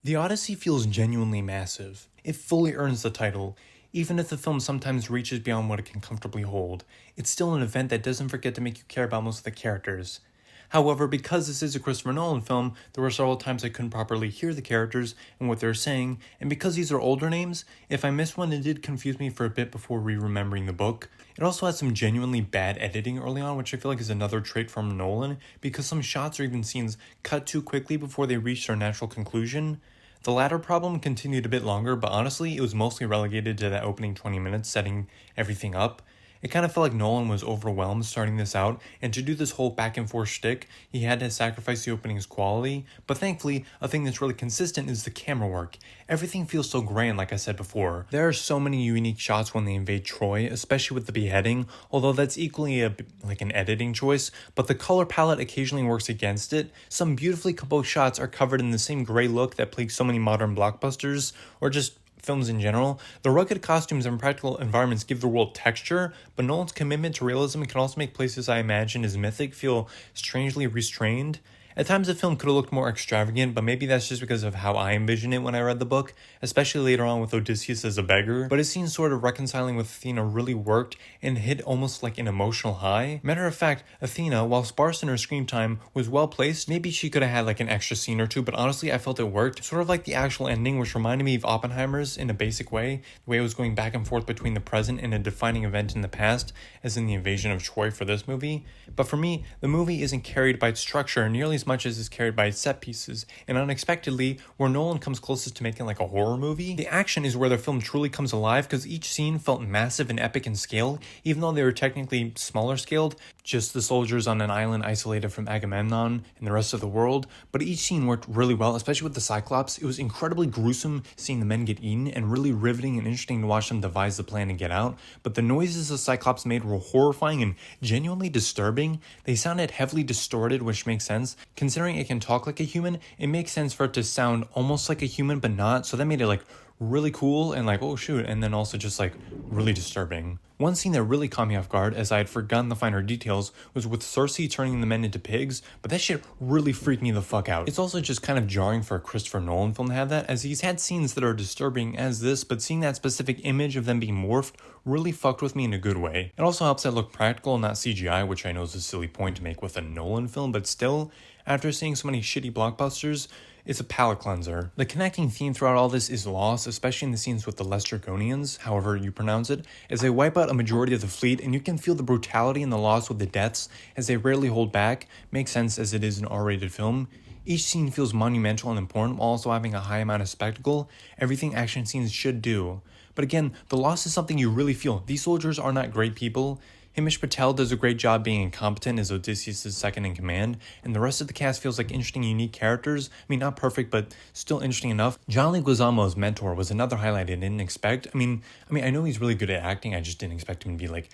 The Odyssey feels genuinely massive. It fully earns the title. Even if the film sometimes reaches beyond what it can comfortably hold, it's still an event that doesn't forget to make you care about most of the characters. However, because this is a Christopher Nolan film, there were several times I couldn't properly hear the characters and what they were saying, and because these are older names, if I missed one, it did confuse me for a bit before re-remembering the book. It also has some genuinely bad editing early on, which I feel like is another trait from Nolan, because some shots or even scenes cut too quickly before they reach their natural conclusion. The latter problem continued a bit longer, but honestly, it was mostly relegated to that opening 20 minutes setting everything up. It kind of felt like Nolan was overwhelmed starting this out, and to do this whole back and forth shtick, he had to sacrifice the opening's quality, but thankfully, a thing that's really consistent is the camera work. Everything feels so grand, like I said before. There are so many unique shots when they invade Troy, especially with the beheading, although that's equally like an editing choice, but the color palette occasionally works against it. Some beautifully composed shots are covered in the same gray look that plagues so many modern blockbusters, or just films in general. The rugged costumes and practical environments give the world texture, but Nolan's commitment to realism can also make places I imagine as mythic feel strangely restrained. At times the film could have looked more extravagant, but maybe that's just because of how I envisioned it when I read the book, especially later on with Odysseus as a beggar. But his scene sort of reconciling with Athena really worked and hit almost like an emotional high. Matter of fact, Athena, while sparse in her screen time, was well placed. Maybe she could have had like an extra scene or two, but honestly I felt it worked. Sort of like the actual ending, which reminded me of Oppenheimer's in a basic way, the way it was going back and forth between the present and a defining event in the past, as in the invasion of Troy for this movie. But for me, the movie isn't carried by its structure nearly as much as is carried by its set pieces, and unexpectedly, where Nolan comes closest to making like a horror movie, the action is where the film truly comes alive because each scene felt massive and epic in scale, even though they were technically smaller scaled, just the soldiers on an island isolated from Agamemnon and the rest of the world, but each scene worked really well, especially with the Cyclops. It was incredibly gruesome seeing the men get eaten and really riveting and interesting to watch them devise the plan to get out, but the noises the Cyclops made were horrifying and genuinely disturbing. They sounded heavily distorted, which makes sense. Considering it can talk like a human, it makes sense for it to sound almost like a human but not, so that made it like really cool and like, oh shoot, and then also just like really disturbing. One scene that really caught me off guard, as I had forgotten the finer details, was with Circe turning the men into pigs, but that shit really freaked me the fuck out. It's also just kind of jarring for a Christopher Nolan film to have that, as he's had scenes that are disturbing as this, but seeing that specific image of them being morphed really fucked with me in a good way. It also helps that it look practical and not CGI, which I know is a silly point to make with a Nolan film, but still, after seeing so many shitty blockbusters, it's a palate cleanser. The connecting theme throughout all this is loss, especially in the scenes with the Lestrygonians, however you pronounce it, as they wipe out a majority of the fleet, and you can feel the brutality and the loss with the deaths, as they rarely hold back. Makes sense as it is an R-rated film. Each scene feels monumental and important while also having a high amount of spectacle, everything action scenes should do. But again, the loss is something you really feel. These soldiers are not great people. Himesh Patel does a great job being incompetent as Odysseus' second in command, and the rest of the cast feels like interesting, unique characters. I mean, not perfect, but still interesting enough. John Leguizamo's mentor was another highlight I didn't expect. I mean, I know he's really good at acting. I just didn't expect him to be like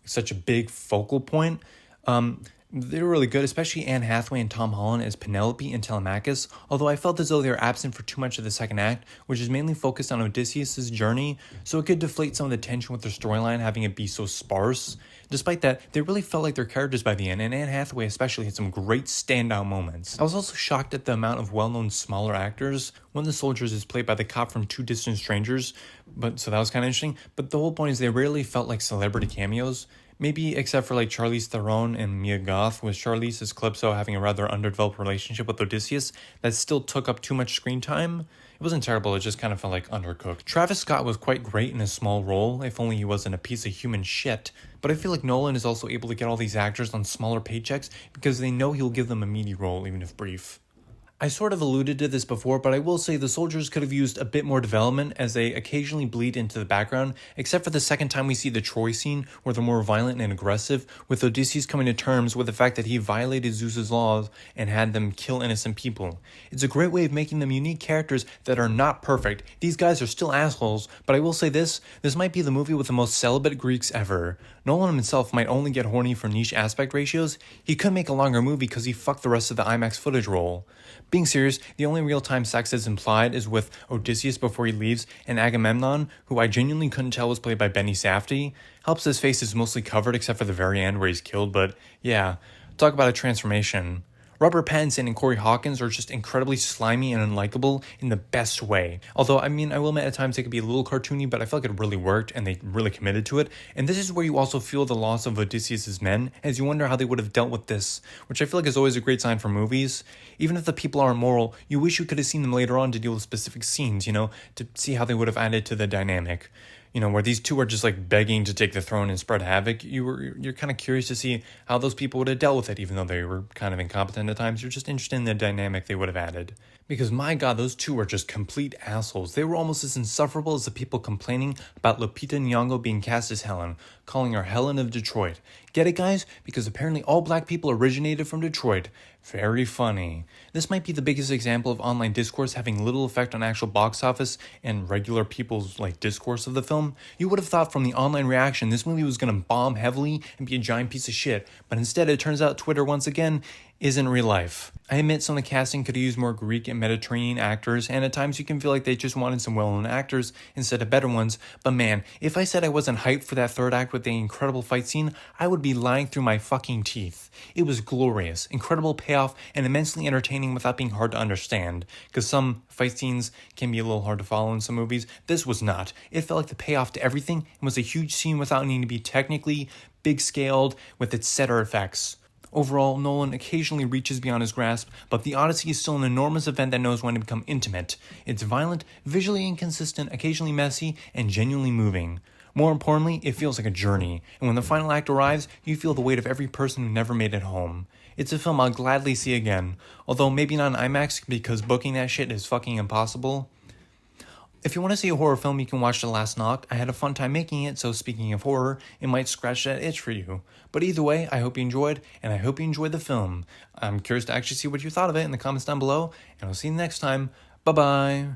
such a big focal point. They were really good, especially Anne Hathaway and Tom Holland as Penelope and Telemachus, although I felt as though they were absent for too much of the second act, which is mainly focused on Odysseus' journey, so it could deflate some of the tension with their storyline having it be so sparse. Despite that, they really felt like their characters by the end, and Anne Hathaway especially had some great standout moments. I was also shocked at the amount of well-known smaller actors. One of the soldiers is played by the cop from Two Distant Strangers, so that was kind of interesting, but the whole point is they rarely felt like celebrity cameos. Maybe except for like Charlize Theron and Mia Goth, with Charlize as Calypso having a rather underdeveloped relationship with Odysseus that still took up too much screen time. It wasn't terrible, it just kind of felt like undercooked. Travis Scott was quite great in a small role, if only he wasn't a piece of human shit. But I feel like Nolan is also able to get all these actors on smaller paychecks because they know he'll give them a meaty role, even if brief. I sort of alluded to this before, but I will say the soldiers could have used a bit more development as they occasionally bleed into the background, except for the second time we see the Troy scene where they're more violent and aggressive, with Odysseus coming to terms with the fact that he violated Zeus's laws and had them kill innocent people. It's a great way of making them unique characters that are not perfect. These guys are still assholes, but I will say this might be the movie with the most celibate Greeks ever. Nolan himself might only get horny for niche aspect ratios. He could make a longer movie because he fucked the rest of the IMAX footage roll. Being serious, the only real-time sex that's implied is with Odysseus before he leaves, and Agamemnon, who I genuinely couldn't tell was played by Benny Safdie. Helps his face is mostly covered except for the very end where he's killed, but yeah, talk about a transformation. Robert Pattinson and Corey Hawkins are just incredibly slimy and unlikable in the best way. Although, I mean, I will admit at times they could be a little cartoony, but I feel like it really worked and they really committed to it. And this is where you also feel the loss of Odysseus' men, as you wonder how they would have dealt with this, which I feel like is always a great sign for movies. Even if the people are immoral, you wish you could have seen them later on to deal with specific scenes, to see how they would have added to the dynamic. Where these two are just like begging to take the throne and spread havoc, you're kind of curious to see how those people would have dealt with it, even though they were kind of incompetent at times. You're just interested in the dynamic they would have added. Because my god, those two are just complete assholes. They were almost as insufferable as the people complaining about Lupita Nyong'o being cast as Helen, calling her Helen of Detroit. Get it, guys? Because apparently all black people originated from Detroit. Very funny. This might be the biggest example of online discourse having little effect on actual box office and regular people's discourse of the film. You would have thought from the online reaction this movie was going to bomb heavily and be a giant piece of shit, but instead it turns out Twitter once again isn't real life. I admit some of the casting could have used more Greek and Mediterranean actors, and at times you can feel like they just wanted some well-known actors instead of better ones, but man, if I said I wasn't hyped for that third act with the incredible fight scene, I would be lying through my fucking teeth. It was glorious, incredible payoff, and immensely entertaining without being hard to understand, because some fight scenes can be a little hard to follow in some movies. This was not. It felt like the payoff to everything and was a huge scene without needing to be technically big-scaled with its setter effects. Overall, Nolan occasionally reaches beyond his grasp, but the Odyssey is still an enormous event that knows when to become intimate. It's violent, visually inconsistent, occasionally messy, and genuinely moving. More importantly, it feels like a journey, and when the final act arrives, you feel the weight of every person who never made it home. It's a film I'll gladly see again, although maybe not in IMAX because booking that shit is fucking impossible. If you want to see a horror film, you can watch The Last Knock. I had a fun time making it, so speaking of horror, it might scratch that itch for you. But either way, I hope you enjoyed, and I hope you enjoyed the film. I'm curious to actually see what you thought of it in the comments down below, and I'll see you next time. Bye-bye!